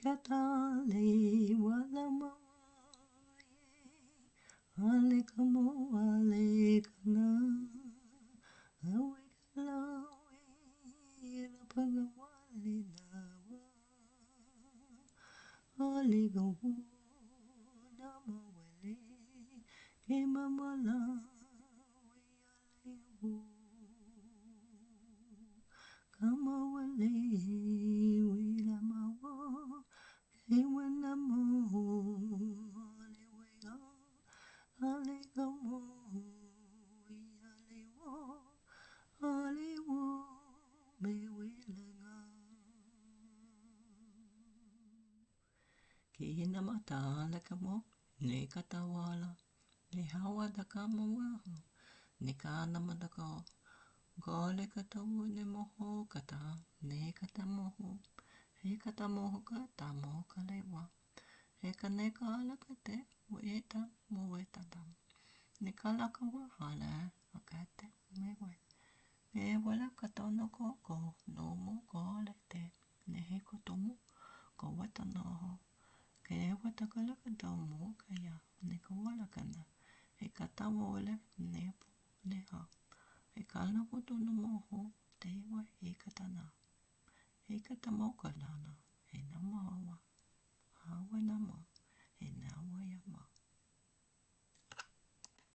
katale wala mawaye ale kamo ale kana awe kalawe ila pagawali nawa ale gawu nama wale ke mamala we ale kama wale wila mawa ke wana mo ale wea ale kamo ale wo me wila nga ki hina mata ala kamo ne katawala ne hawa da kamo waho ne kana madako gole katawu ne moho kata ne kata moho he kata moho kata moho kalewa he kane kala kate weta mo weta tam ne kala kawa hala akate me we me wala katono ko no mo gole te ne he kotomo ko wata no ke wata kala kata mo kaya ne ko wala kana he kata wole ne po ne ha he kala koto no moho te iwa he kata na he kata mo kalana he nama hawa hawa nama he nawa yama